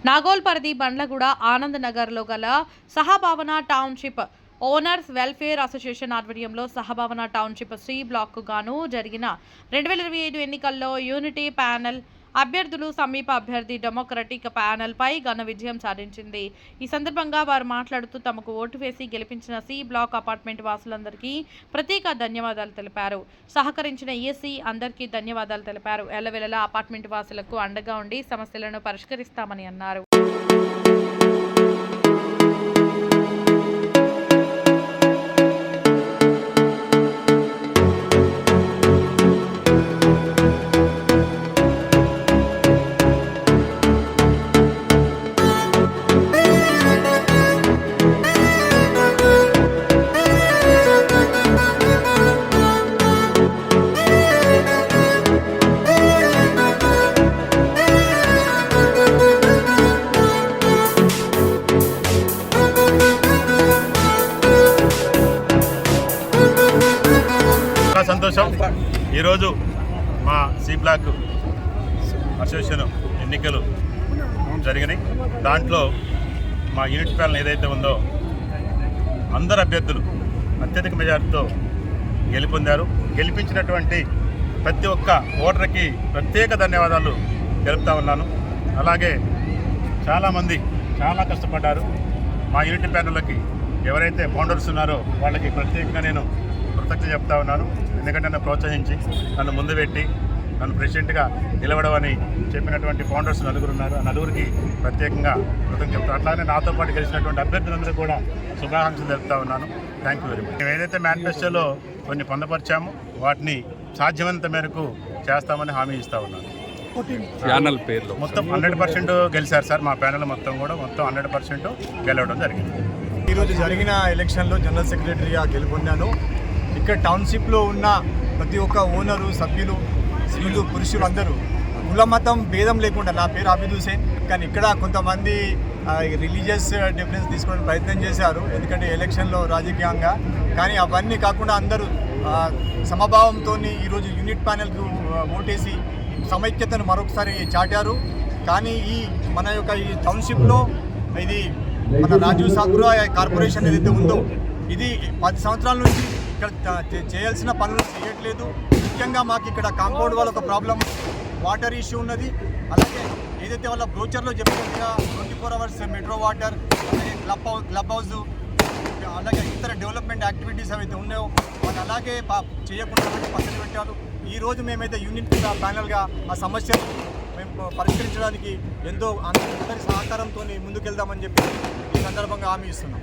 నాగోల్ పరిధి బండ్లగూడ ఆనంద్ నగర్లో గల సహభావన టౌన్షిప్ ఓనర్స్ వెల్ఫేర్ అసోసియేషన్ ఆధ్వర్యంలో సహభావన టౌన్షిప్ సి బ్లాక్ గాను జరిగిన 2025 ఎన్నికల్లో యూనిటీ ప్యానెల్ అభ్యర్థులు సమీప అభ్యర్థి డెమోక్రటిక్ ప్యానెల్ పై ఘన విజయం సాధించింది. ఈ సందర్భంగా వారు మాట్లాడుతూ తమకు ఓటు వేసి గెలిపించిన సి బ్లాక్ అపార్ట్మెంట్ వాసులందరికీ ప్రత్యేక ధన్యవాదాలు తెలిపారు. సహకరించిన ఈఎస్సీ అందరికీ ధన్యవాదాలు తెలిపారు. ఎల్లవెల్లలా అపార్ట్మెంట్ వాసులకు అండగా ఉండి సమస్యలను పరిష్కరిస్తామని అన్నారు. సంతోషం. ఈరోజు మా సి బ్లాక్ అసోసియేషన్ ఎన్నికలు జరిగినాయి. దాంట్లో మా యూనిట్ ప్యానెల్ ఏదైతే ఉందో అందరు అభ్యర్థులు అత్యధిక మెజార్టీతో గెలుపొందారు. గెలిపించినటువంటి ప్రతి ఒక్క ఓటర్కి ప్రత్యేక ధన్యవాదాలు తెలుపుతా ఉన్నాను. అలాగే చాలామంది చాలా కష్టపడ్డారు. మా యూనిట్ ప్యానెల్కి ఎవరైతే ఫౌండర్స్ ఉన్నారో వాళ్ళకి ప్రత్యేకంగా నేను కృతజ్ఞత చెప్తా ఉన్నాను. ఎందుకంటే నన్ను ప్రోత్సహించి నన్ను ముందు పెట్టి నన్ను ప్రెసిడెంట్గా నిలవడమని చెప్పినటువంటి ఫౌండర్స్ నలుగురు ఉన్నారు. ఆ నలుగురికి ప్రత్యేకంగా కృతజ్ఞత చెప్తాను. అట్లానే నాతో పాటు గెలిచినటువంటి అభ్యర్థులందరూ కూడా శుభాకాంక్షలు తెలుపుతా ఉన్నాను. Thank you very much. మేము ఏదైతే మేనిఫెస్టోలో కొన్ని పొందపరిచామో వాటిని సాధ్యమైనంత మేరకు చేస్తామని హామీ ఇస్తా ఉన్నాను. ప్యానెల్ పేర్లు మొత్తం 100% గెలిచారు సార్. మా ప్యానెల్ మొత్తం 100% గెలవడం జరిగింది. ఈరోజు జరిగిన ఎలక్షన్లో జనరల్ సెక్రటరీగా గెలుపొందాను. ఇక్కడ టౌన్షిప్లో ఉన్న ప్రతి ఒక్క ఓనరు, సభ్యులు, స్త్రీలు, పురుషులు అందరూ కుల మతం భేదం లేకుండా, నా పేరు అబీద్ హుసేన్, కానీ ఇక్కడ కొంతమంది రిలీజియస్ డిఫరెన్స్ తీసుకోవడానికి ప్రయత్నం చేశారు ఎందుకంటే ఎలక్షన్లో రాజకీయంగా. కానీ అవన్నీ కాకుండా అందరూ సమభావంతో ఈరోజు యూనిట్ ప్యానెల్కు ఓటేసి సమైక్యతను మరొకసారి చాటారు. కానీ మన యొక్క ఈ టౌన్షిప్లో ఇది మన రాజీవ్ సాగర్ కార్పొరేషన్ ఏదైతే ఉందో ఇది 10 సంవత్సరాల నుంచి ఇక్కడ చేయాల్సిన పనులు చేయట్లేదు. ముఖ్యంగా మాకు ఇక్కడ కాంపౌండ్ వాళ్ళ ఒక ప్రాబ్లం, వాటర్ ఇష్యూ ఉన్నది. అలాగే ఏదైతే వాళ్ళ బ్రోచర్లో చెప్పినట్టుగా 24 అవర్స్ మెట్రో వాటర్, అలాగే క్లబ్ హౌస్, అలాగే ఇతర డెవలప్మెంట్ యాక్టివిటీస్ ఏవైతే ఉన్నాయో వాళ్ళు అలాగే చేయకుండా పక్కన పెట్టారు. ఈరోజు మేమైతే యూనిట్ ప్యానెల్గా ఆ సమస్యను మేము పరిష్కరించడానికి ఎంతో అందరి సహకారంతో ముందుకెళ్దామని చెప్పి ఈ సందర్భంగా హామీ ఇస్తున్నాం.